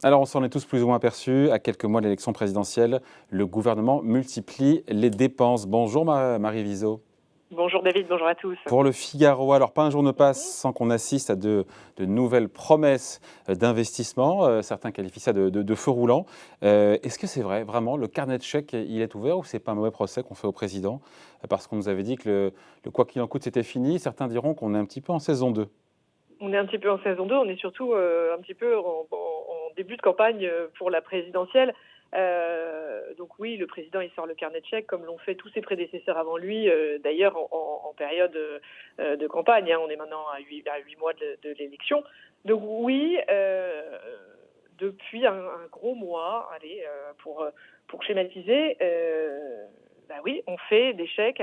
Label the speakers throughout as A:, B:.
A: Alors, on s'en est tous plus ou moins aperçus. À quelques mois de l'élection présidentielle, le gouvernement multiplie les dépenses. Bonjour Marie Viseau.
B: Bonjour David, bonjour à tous.
A: Pour le Figaro, alors pas un jour ne passe sans qu'on assiste à de nouvelles promesses d'investissement. Certains qualifient ça de feu roulant. Est-ce que c'est vrai, vraiment, le carnet de chèques, il est ouvert ou c'est pas un mauvais procès qu'on fait au président? Parce qu'on nous avait dit que le quoi qu'il en coûte, c'était fini. Certains diront qu'on est un petit peu en saison 2.
B: On est un petit peu en saison 2, on est surtout un petit peu en début de campagne pour la présidentielle. Donc oui, le président il sort le carnet de chèques comme l'ont fait tous ses prédécesseurs avant lui, d'ailleurs en période de campagne. On est maintenant à 8 mois de l'élection. Donc oui, depuis un gros mois, pour schématiser, oui, on fait des chèques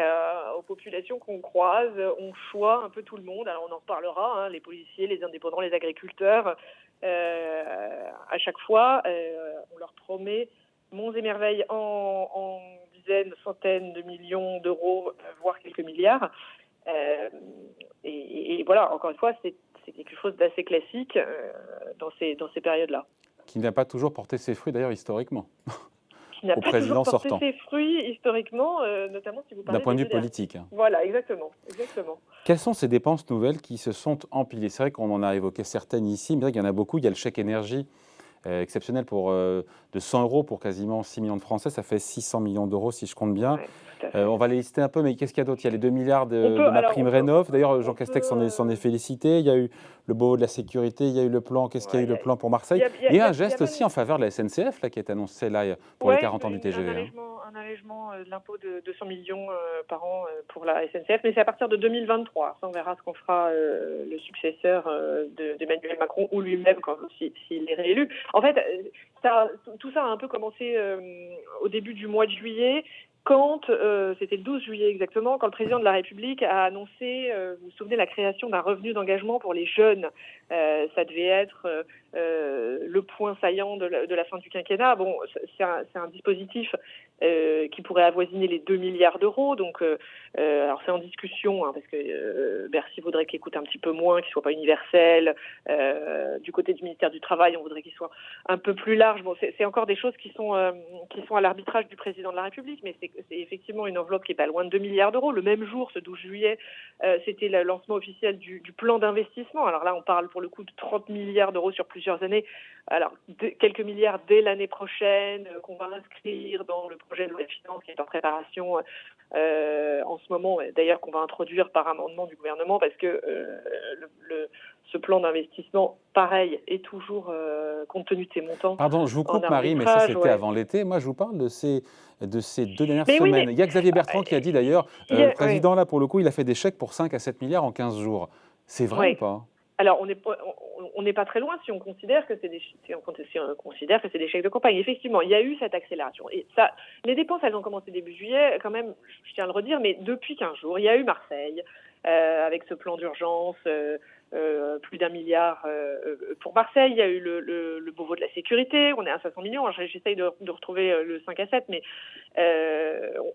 B: aux populations qu'on croise, on choisit un peu tout le monde. Alors on en reparlera, les policiers, les indépendants, les agriculteurs. À chaque fois, on leur promet monts et merveilles en dizaines, centaines de millions d'euros, voire quelques milliards. Et voilà, encore une fois, c'est quelque chose d'assez classique dans ces périodes-là.
A: Qui n'a pas toujours porté ses fruits, d'ailleurs, historiquement.
B: Qui n'a
A: Au
B: pas toujours
A: président
B: porté
A: sortant.
B: ses fruits historiquement, notamment si vous parlez
A: D'un point de
B: des
A: vue
B: deux derniers.
A: politique.
B: Voilà, exactement.
A: Quelles sont ces dépenses nouvelles qui se sont empilées? C'est vrai qu'on en a évoqué certaines ici, mais c'est vrai qu'il y en a beaucoup. Il y a le chèque énergie exceptionnel de 100 euros pour quasiment 6 millions de Français. Ça fait 600 millions d'euros si je compte bien.
B: Ouais, tout à fait.
A: On va les lister un peu, mais qu'est-ce qu'il y a d'autre? Il y a les 2 milliards de ma prime rénov'. D'ailleurs, Jean Castex s'en est félicité. Il y a eu le Beauvau de la sécurité, il y a eu le plan. Qu'est-ce qu'il y a eu le plan pour Marseille? Il y a un geste aussi en faveur de la SNCF là, qui est annoncé là, pour les 40 ans du TGV.
B: Un allègement de l'impôt de 200 millions par an pour la SNCF, mais c'est à partir de 2023. Ça, on verra ce qu'on fera le successeur d'Emmanuel Macron ou lui-même s'il est réélu. En fait, tout ça a un peu commencé au début du mois de juillet, quand, c'était le 12 juillet exactement, quand le président de la République a annoncé, vous vous souvenez, la création d'un revenu d'engagement pour les jeunes. Ça devait être le point saillant de la fin du quinquennat. Bon, c'est un dispositif qui pourrait avoisiner les 2 milliards d'euros. Donc, alors c'est en discussion, parce que Bercy voudrait qu'il coûte un petit peu moins, qu'il soit pas universel. Du côté du ministère du Travail, on voudrait qu'il soit un peu plus large. Bon, c'est encore des choses qui sont à l'arbitrage du président de la République, mais c'est effectivement une enveloppe qui est pas loin de 2 milliards d'euros. Le même jour, ce 12 juillet, c'était le lancement officiel du plan d'investissement. Alors là, on parle pour le coup de 30 milliards d'euros sur plusieurs années. Alors, quelques milliards dès l'année prochaine, qu'on va inscrire dans le projet de loi de finances qui est en préparation en ce moment, d'ailleurs qu'on va introduire par amendement du gouvernement, parce que ce plan d'investissement, pareil, est toujours, compte tenu de ses montants.
A: Pardon, je vous coupe Marie, mais ça c'était avant l'été. Moi je vous parle de ces 2 dernières semaines. Il y a Xavier Bertrand qui a dit d'ailleurs, le président là pour le coup, il a fait des chèques pour 5 à 7 milliards en 15 jours. C'est vrai ou pas?
B: Alors, on n'est pas très loin si on considère que c'est des chèques de campagne. Effectivement, il y a eu cette accélération. Et ça, les dépenses, elles ont commencé début juillet, quand même, je tiens à le redire, mais depuis 15 jours, il y a eu Marseille, avec ce plan d'urgence, plus d'1 milliard pour Marseille. Il y a eu le Beauvau de la sécurité, on est à 500 millions. J'essaye de retrouver le 5 à 7, mais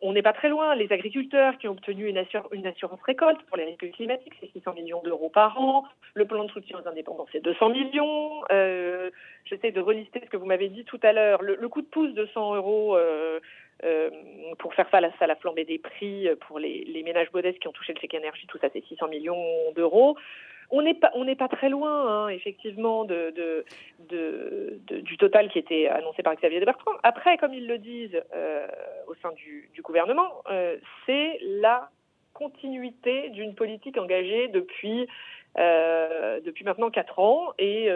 B: on n'est pas très loin. Les agriculteurs qui ont obtenu une assurance récolte pour les risques climatiques, c'est 600 millions d'euros par an. Le plan de soutien aux indépendants, c'est 200 millions. J'essaie de relister ce que vous m'avez dit tout à l'heure. Le coup de pouce de 100 euros pour faire face à la flambée des prix pour les ménages modestes qui ont touché le chèque énergie, tout ça, c'est 600 millions d'euros. On n'est pas très loin, effectivement, du total qui était annoncé par Xavier Bertrand. Après, comme ils le disent au sein du gouvernement, c'est la continuité d'une politique engagée depuis maintenant 4 ans, et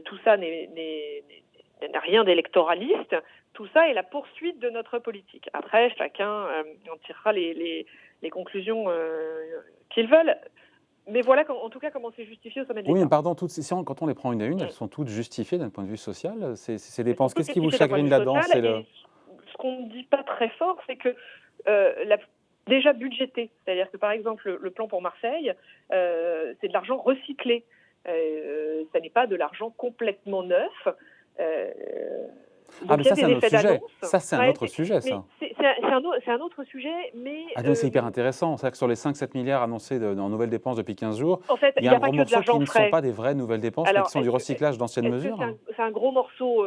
B: tout ça n'a rien d'électoraliste. Tout ça est la poursuite de notre politique. Après, chacun en tirera les conclusions qu'ils veulent. Mais voilà, en tout cas, comment c'est justifié au sommet de l'État.
A: Oui, mais pardon, toutes ces séances, quand on les prend une à une, elles sont toutes justifiées d'un point de vue social. Ces dépenses, qu'est-ce qui vous chagrine là-dedans?
B: Ce qu'on ne dit pas très fort, c'est que déjà budgété, c'est-à-dire que par exemple le plan pour Marseille, c'est de l'argent recyclé. Ça n'est pas de l'argent complètement neuf.
A: Ah, mais
B: il y a
A: ça, c'est
B: des
A: un autre
B: effets
A: sujet.
B: d'annonce.
A: Ça, c'est un
B: Ouais,
A: autre sujet, ça.
B: c'est un autre sujet, mais
A: Ah non, c'est hyper intéressant. C'est-à-dire que sur les 5-7 milliards annoncés en nouvelles dépenses depuis 15 jours,
B: en fait,
A: il
B: il
A: y a
B: n'y
A: un
B: a pas
A: gros
B: que de
A: morceau qui
B: l'argent
A: ne sont
B: frais.
A: pas des vraies nouvelles dépenses, mais qui
B: Alors,
A: sont du recyclage d'anciennes
B: est-ce que
A: mesures.
B: c'est un gros morceau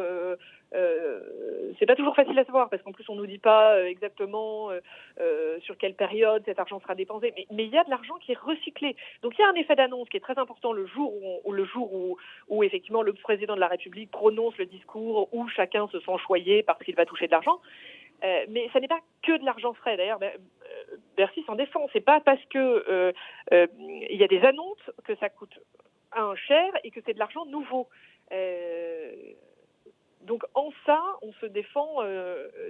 B: c'est pas toujours facile à savoir parce qu'en plus on nous dit pas exactement sur quelle période cet argent sera dépensé, mais il y a de l'argent qui est recyclé. Donc il y a un effet d'annonce qui est très important le jour où effectivement le président de la République prononce le discours où chacun se sent choyé parce qu'il va toucher de l'argent. Mais ça n'est pas que de l'argent frais. D'ailleurs, Bercy s'en défend. C'est pas parce que il y a des annonces que ça coûte cher et que c'est de l'argent nouveau. Donc en ça, on se défend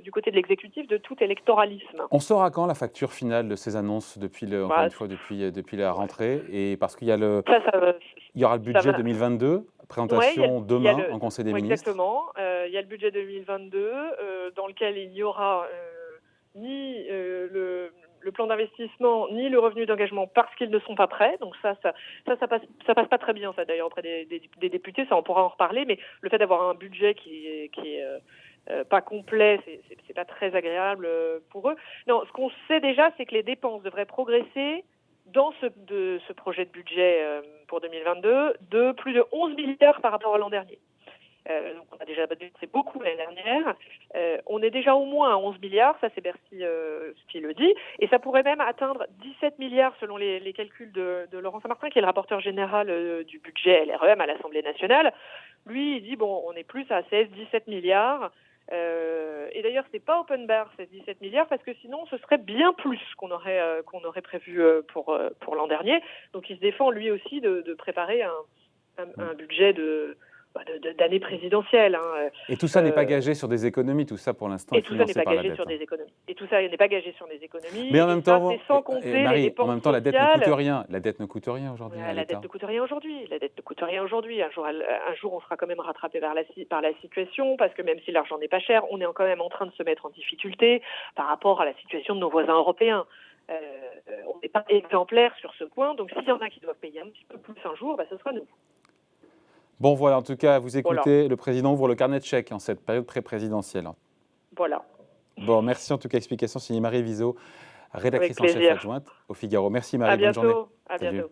B: du côté de l'exécutif de tout électoralisme.
A: On saura quand la facture finale de ces annonces encore une fois, depuis la rentrée, et parce qu'il y a il y aura le budget 2022, présentation demain en Conseil des ministres.
B: Exactement. Il y a le budget 2022 dans lequel il n'y aura ni le plan d'investissement ni le revenu d'engagement parce qu'ils ne sont pas prêts. Donc ça passe pas très bien, ça d'ailleurs auprès des députés. Ça, on pourra en reparler. Mais le fait d'avoir un budget qui est pas complet, c'est pas très agréable pour eux. Non, ce qu'on sait déjà, c'est que les dépenses devraient progresser dans ce projet de budget pour 2022 de plus de 11 milliards par rapport à l'an dernier. Donc on a déjà c'est beaucoup l'année dernière. On est déjà au moins à 11 milliards, ça c'est Bercy qui le dit, et ça pourrait même atteindre 17 milliards selon les calculs de Laurent Saint-Martin, qui est le rapporteur général du budget LREM à l'Assemblée nationale. Lui, il dit on est plus à 16-17 milliards. Et d'ailleurs, c'est pas open bar ces 17 milliards parce que sinon, ce serait bien plus qu'on aurait prévu pour l'an dernier. Donc, il se défend lui aussi de préparer un budget d'année présidentielle.
A: Et tout ça n'est pas gagé sur des économies, tout ça pour l'instant est financé par la dette.
B: Et tout ça n'est pas gagé sur des économies.
A: Mais en même temps,
B: c'est sans compter
A: Marie,
B: les dépenses
A: en même temps, la dette ne coûte rien. La dette ne coûte rien aujourd'hui.
B: La dette ne coûte rien aujourd'hui. Un jour, on sera quand même rattrapé par la situation, parce que même si l'argent n'est pas cher, on est quand même en train de se mettre en difficulté par rapport à la situation de nos voisins européens. On n'est pas exemplaire sur ce point, donc s'il y en a qui doivent payer un petit peu plus un jour, ce sera nous.
A: Bon, voilà, en tout cas, vous écoutez, le président ouvre le carnet de chèques en cette période pré-présidentielle.
B: Voilà.
A: Bon, merci en tout cas. Explication signée Marie Viseau, rédactrice en chef adjointe au Figaro. Merci Marie, bonne journée.
B: À bientôt.